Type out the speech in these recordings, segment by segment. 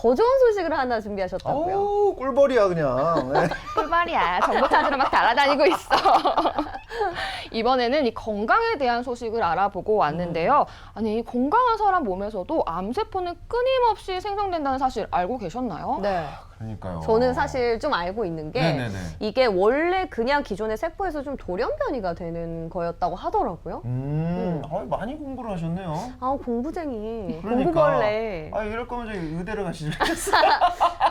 더 좋은 소식을 하나 준비하셨다고요? 어우, 꿀벌이야 그냥. 네. 꿀벌이야. 정보 찾으러 막 날아다니고 있어. 이번에는 이 건강에 대한 소식을 알아보고 왔는데요. 아니, 건강한 사람 몸에서도 암세포는 끊임없이 생성된다는 사실 알고 계셨나요? 네. 그러니까요. 저는 사실 좀 알고 있는 게 네네네. 이게 원래 그냥 기존의 세포에서 좀 돌연변이가 되는 거였다고 하더라고요. 많이 공부를 하셨네요. 아, 공부쟁이. 그러니까. 공부벌레. 아, 이럴 거면 저희 의대를 가시죠.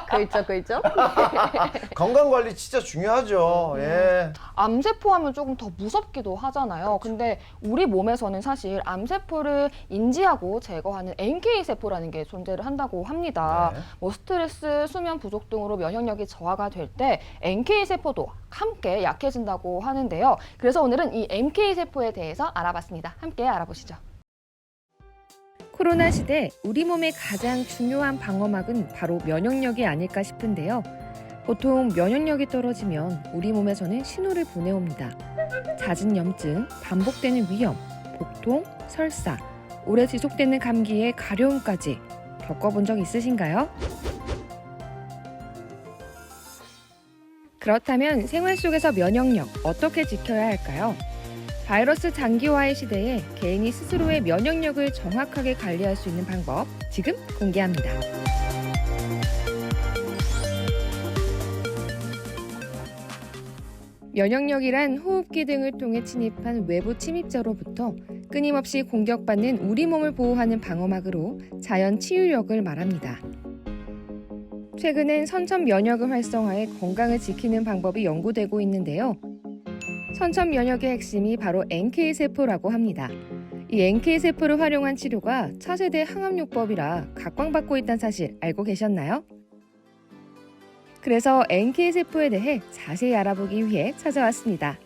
그렇죠. 건강 관리 진짜 중요하죠. 예. 암세포 하면 조금 더 무섭기도 하잖아요. 근데 우리 몸에서는 사실 암세포를 인지하고 제거하는 NK세포라는 게 존재를 한다고 합니다. 네. 뭐 스트레스, 수면 부족 등으로 면역력이 저하가 될 때 NK세포도 함께 약해진다고 하는데요. 그래서 오늘은 이 NK세포에 대해서 알아봤습니다. 함께 알아보시죠. 코로나 시대 우리 몸의 가장 중요한 방어막은 바로 면역력이 아닐까 싶은데요. 보통 면역력이 떨어지면 우리 몸에서는 신호를 보내옵니다. 잦은 염증, 반복되는 위염, 복통, 설사, 오래 지속되는 감기에 가려움까지 겪어본 적 있으신가요? 그렇다면 생활 속에서 면역력 어떻게 지켜야 할까요? 바이러스 장기화의 시대에 개인이 스스로의 면역력을 정확하게 관리할 수 있는 방법 지금 공개합니다. 면역력이란 호흡기 등을 통해 침입한 외부 침입자로부터 끊임없이 공격받는 우리 몸을 보호하는 방어막으로 자연 치유력을 말합니다. 최근엔 선천 면역을 활성화해 건강을 지키는 방법이 연구되고 있는데요. 선천 면역의 핵심이 바로 NK세포라고 합니다. 이 NK세포를 활용한 치료가 차세대 항암요법이라 각광받고 있다는 사실 알고 계셨나요? 그래서 NK세포에 대해 자세히 알아보기 위해 찾아왔습니다.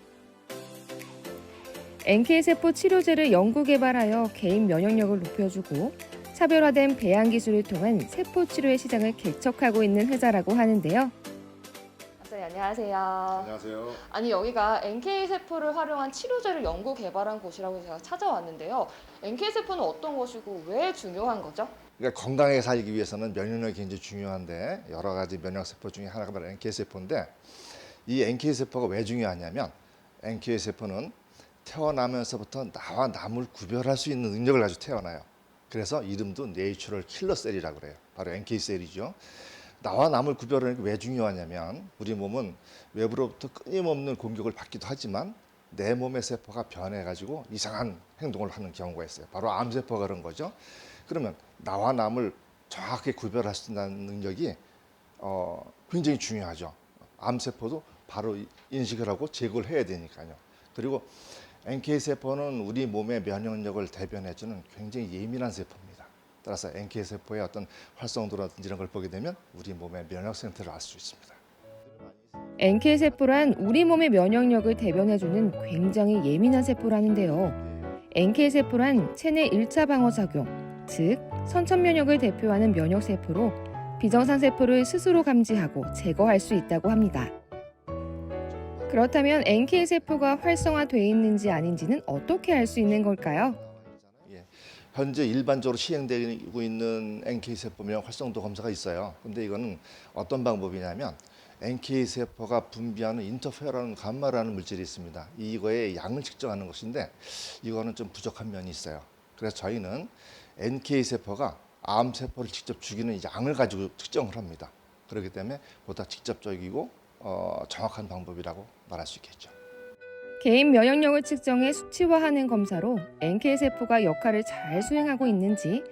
NK세포 치료제를 연구 개발하여 개인 면역력을 높여주고 차별화된 배양 기술을 통한 세포 치료의 시장을 개척하고 있는 회사라고 하는데요. 네, 안녕하세요. 안녕하세요. 아니, 여기가 NK세포를 활용한 치료제를 연구 개발한 곳이라고 제가 찾아왔는데요. NK세포는 어떤 것이고 왜 중요한 거죠? 그러니까 건강하게 살기 위해서는 면역력이 굉장히 중요한데 여러 가지 면역세포 중에 하나가 바로 NK세포인데 이 NK세포가 왜 중요하냐면 NK세포는 태어나면서부터 나와 남을 구별할 수 있는 능력을 가지고 태어나요. 그래서 이름도 내추럴 킬러 셀이라고 그래요. 바로 NK셀이죠. 나와 남을 구별하는 게 왜 중요하냐면 우리 몸은 외부로부터 끊임없는 공격을 받기도 하지만 내 몸의 세포가 변해가지고 이상한 행동을 하는 경우가 있어요. 바로 암세포가 그런 거죠. 그러면 나와 남을 정확하게 구별할 수 있는 능력이 굉장히 중요하죠. 암세포도 바로 인식을 하고 제거를 해야 되니까요. 그리고 NK세포는 우리 몸의 면역력을 대변해주는 굉장히 예민한 세포입니다. 따라서 NK세포의 어떤 활성도라든지 이런 걸 보게 되면 우리 몸의 면역 상태를 알 수 있습니다. NK세포란 우리 몸의 면역력을 대변해주는 굉장히 예민한 세포라는데요. NK세포란 체내 1차 방어작용, 즉 선천면역을 대표하는 면역세포로 비정상세포를 스스로 감지하고 제거할 수 있다고 합니다. 그렇다면 NK세포가 활성화되어 있는지 아닌지는 어떻게 알 수 있는 걸까요? 현재 일반적으로 시행되고 있는 NK세포 면역 활성도 검사가 있어요. 근데 이거는 어떤 방법이냐면 NK세포가 분비하는 인터페론라는 감마라는 물질이 있습니다. 이거의 양을 측정하는 것인데 이거는 좀 부족한 면이 있어요. 그래서 저희는 NK세포가 암세포를 직접 죽이는 양을 가지고 측정을 합니다. 그렇기 때문에 보다 직접적이고 정확한 방법이라고 말할 수 있겠죠. 개인 면역력을 측정해 수치화하는 검사로 NK세포가 역할을 잘 수행하고 있는지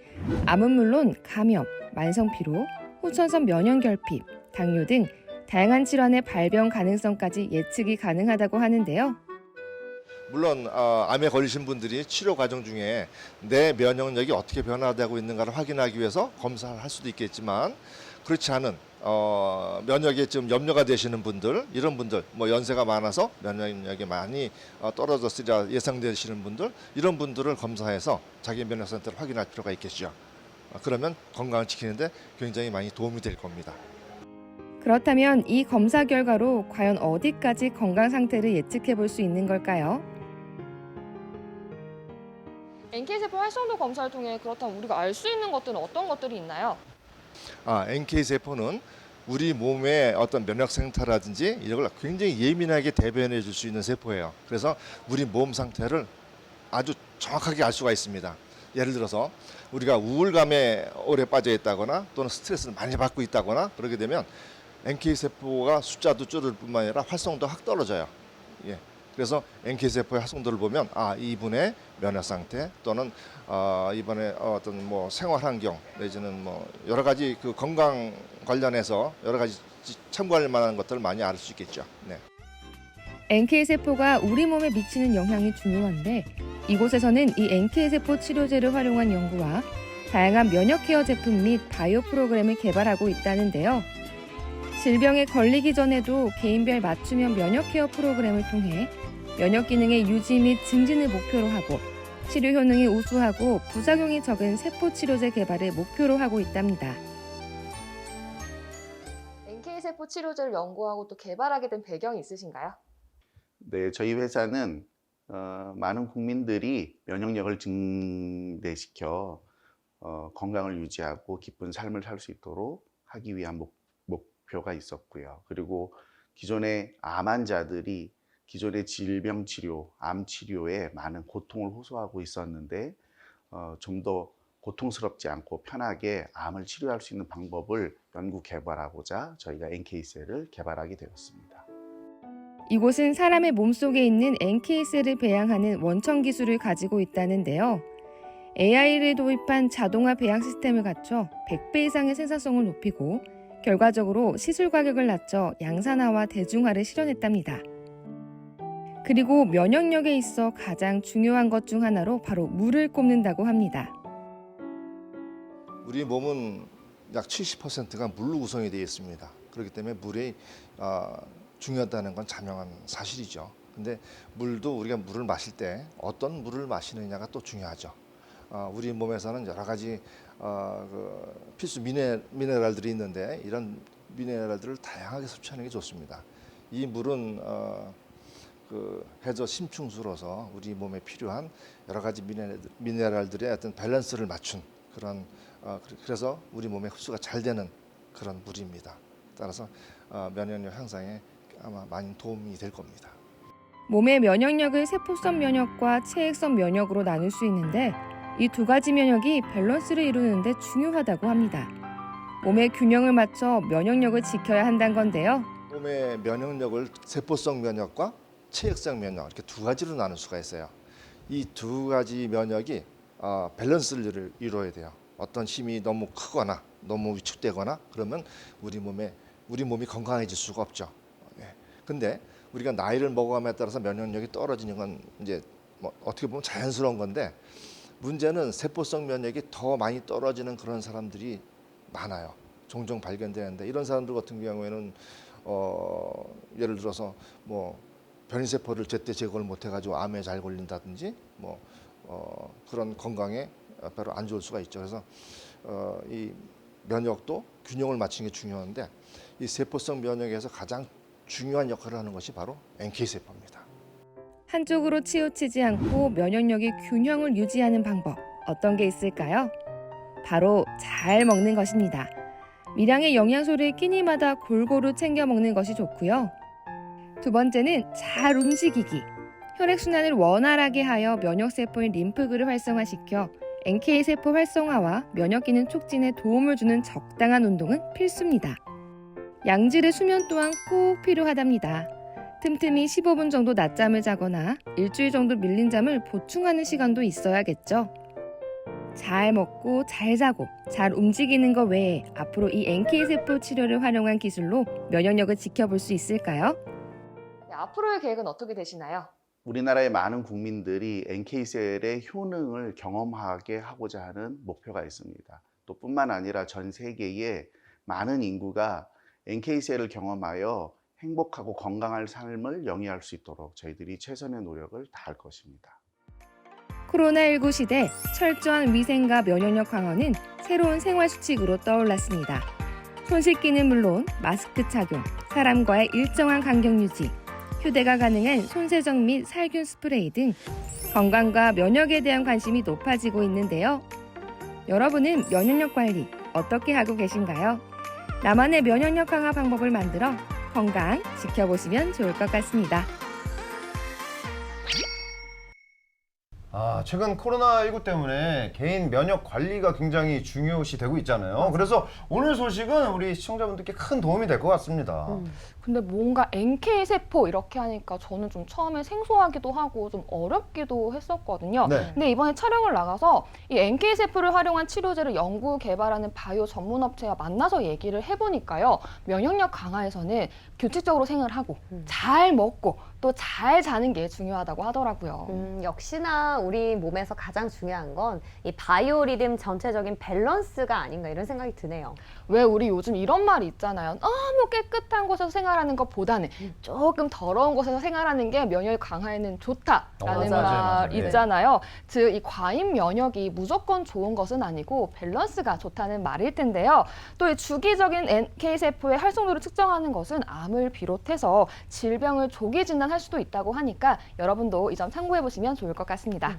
암은 물론 감염, 만성피로, 후천성 면역결핍, 당뇨 등 다양한 질환의 발병 가능성까지 예측이 가능하다고 하는데요. 물론 암에 걸리신 분들이 치료 과정 중에 내 면역력이 어떻게 변화되고 있는가를 확인하기 위해서 검사를 할 수도 있겠지만 그렇지 않은 면역에 좀 염려가 되시는 분들, 이런 분들, 뭐 연세가 많아서 면역력이 많이 떨어졌으리라 예상되시는 분들, 이런 분들을 검사해서 자기 면역 상태를 확인할 필요가 있겠죠. 그러면 건강을 지키는데 굉장히 많이 도움이 될 겁니다. 그렇다면 이 검사 결과로 과연 어디까지 건강 상태를 예측해 볼 수 있는 걸까요? NK세포 활성도 검사를 통해 그렇다면 우리가 알 수 있는 것들은 어떤 것들이 있나요? NK 세포는 우리 몸의 어떤 면역 상태라든지 이런 걸 굉장히 예민하게 대변해 줄 수 있는 세포예요. 그래서 우리 몸 상태를 아주 정확하게 알 수가 있습니다. 예를 들어서 우리가 우울감에 오래 빠져 있다거나 또는 스트레스를 많이 받고 있다거나 그러게 되면 NK 세포가 숫자도 줄을 뿐만 아니라 활성도 확 떨어져요. 예. 그래서 NK 세포의 활성도를 보면 이분의 면역 상태 또는 이번에 어떤 뭐 생활 환경 내지는 뭐 여러 가지 그 건강 관련해서 여러 가지 참고할 만한 것들을 많이 알 수 있겠죠. 네. NK세포가 우리 몸에 미치는 영향이 중요한데 이곳에서는 이 NK세포 치료제를 활용한 연구와 다양한 면역 케어 제품 및 바이오 프로그램을 개발하고 있다는데요. 질병에 걸리기 전에도 개인별 맞춤형 면역 케어 프로그램을 통해 면역 기능의 유지 및 증진을 목표로 하고 치료 효능이 우수하고 부작용이 적은 세포 치료제 개발을 목표로 하고 있답니다. NK세포 치료제를 연구하고 또 개발하게 된 배경이 있으신가요? 네, 저희 회사는 많은 국민들이 면역력을 증대시켜 건강을 유지하고 기쁜 삶을 살 수 있도록 하기 위한 목표가 있었고요. 그리고 기존의 암 환자들이 기존의 질병 치료, 암 치료에 많은 고통을 호소하고 있었는데 좀 더 고통스럽지 않고 편하게 암을 치료할 수 있는 방법을 연구 개발하고자 저희가 NK셀을 개발하게 되었습니다. 이곳은 사람의 몸속에 있는 NK셀을 배양하는 원천 기술을 가지고 있다는데요. AI를 도입한 자동화 배양 시스템을 갖춰 100배 이상의 생산성을 높이고 결과적으로 시술 가격을 낮춰 양산화와 대중화를 실현했답니다. 그리고 면역력에 있어 가장 중요한 것 중 하나로 바로 물을 꼽는다고 합니다. 우리 몸은 약 70%가 물로 구성이 되어 있습니다. 그렇기 때문에 물이 중요하다는 건 자명한 사실이죠. 근데 물도 우리가 물을 마실 때 어떤 물을 마시느냐가 또 중요하죠. 우리 몸에서는 여러 가지 그 필수 미네랄들이 있는데 이런 미네랄들을 다양하게 섭취하는 게 좋습니다. 이 물은 그 해저 심층수로서 우리 몸에 필요한 여러 가지 미네랄들의 어떤 밸런스를 맞춘 그런 그래서 우리 몸에 흡수가 잘 되는 그런 물입니다. 따라서 면역력 향상에 아마 많이 도움이 될 겁니다. 몸의 면역력을 세포성 면역과 체액성 면역으로 나눌 수 있는데 이 두 가지 면역이 밸런스를 이루는 데 중요하다고 합니다. 몸의 균형을 맞춰 면역력을 지켜야 한다는 건데요. 몸의 면역력을 세포성 면역과 체액성 면역 이렇게 두 가지로 나눌 수가 있어요. 이 두 가지 면역이 밸런스를 이루어야 돼요. 어떤 힘이 너무 크거나 너무 위축되거나 그러면 우리 몸이 건강해질 수가 없죠. 근데 우리가 나이를 먹어감에 따라서 면역력이 떨어지는 건 이제 뭐 어떻게 보면 자연스러운 건데 문제는 세포성 면역이 더 많이 떨어지는 그런 사람들이 많아요. 종종 발견되는데 이런 사람들 같은 경우에는 예를 들어서 뭐 변이세포를 제때 제거를 못해가지고 암에 잘 걸린다든지 뭐 그런 건강에 별로 안 좋을 수가 있죠. 그래서 이 면역도 균형을 맞추는 게 중요한데 이 세포성 면역에서 가장 중요한 역할을 하는 것이 바로 NK세포입니다. 한쪽으로 치우치지 않고 면역력의 균형을 유지하는 방법 어떤 게 있을까요? 바로 잘 먹는 것입니다. 미량의 영양소를 끼니마다 골고루 챙겨 먹는 것이 좋고요. 두 번째는 잘 움직이기. 혈액순환을 원활하게 하여 면역세포인 림프구를 활성화시켜 NK세포 활성화와 면역기능 촉진에 도움을 주는 적당한 운동은 필수입니다. 양질의 수면 또한 꼭 필요하답니다. 틈틈이 15분 정도 낮잠을 자거나 일주일 정도 밀린 잠을 보충하는 시간도 있어야겠죠. 잘 먹고 잘 자고 잘 움직이는 것 외에 앞으로 이 NK세포 치료를 활용한 기술로 면역력을 지켜볼 수 있을까요? 네, 앞으로의 계획은 어떻게 되시나요? 우리나라의 많은 국민들이 NK셀의 효능을 경험하게 하고자 하는 목표가 있습니다. 또 뿐만 아니라 전 세계의 많은 인구가 NK셀을 경험하여 행복하고 건강한 삶을 영위할 수 있도록 저희들이 최선의 노력을 다할 것입니다. 코로나19 시대 철저한 위생과 면역력 강화는 새로운 생활 수칙으로 떠올랐습니다. 손 씻기는 물론 마스크 착용, 사람과의 일정한 간격 유지, 휴대가 가능한 손세정 및 살균 스프레이 등 건강과 면역에 대한 관심이 높아지고 있는데요. 여러분은 면역력 관리 어떻게 하고 계신가요? 나만의 면역력 강화 방법을 만들어 건강 지켜보시면 좋을 것 같습니다. 최근 코로나19 때문에 개인 면역 관리가 굉장히 중요시 되고 있잖아요. 그래서 오늘 소식은 우리 시청자분들께 큰 도움이 될 것 같습니다. 근데 뭔가 NK세포 이렇게 하니까 저는 좀 처음에 생소하기도 하고 좀 어렵기도 했었거든요. 네. 근데 이번에 촬영을 나가서 이 NK세포를 활용한 치료제를 연구 개발하는 바이오 전문 업체와 만나서 얘기를 해보니까요. 면역력 강화에서는 규칙적으로 생활하고 잘 먹고 또 잘 자는 게 중요하다고 하더라고요. 역시나 우리 몸에서 가장 중요한 건 이 바이오리듬 전체적인 밸런스가 아닌가 이런 생각이 드네요. 왜 우리 요즘 이런 말이 있잖아요. 너무 깨끗한 곳에서 생활하는 것보다는 조금 더러운 곳에서 생활하는 게 면역 강화에는 좋다라는 맞아요, 말 맞아요. 있잖아요. 즉, 이 과잉 면역이 무조건 좋은 것은 아니고 밸런스가 좋다는 말일 텐데요. 또 이 주기적인 NK세포의 활성도를 측정하는 것은 암을 비롯해서 질병을 조기 진단할 수도 있다고 하니까 여러분도 이 점 참고해 보시면 좋을 것 같습니다.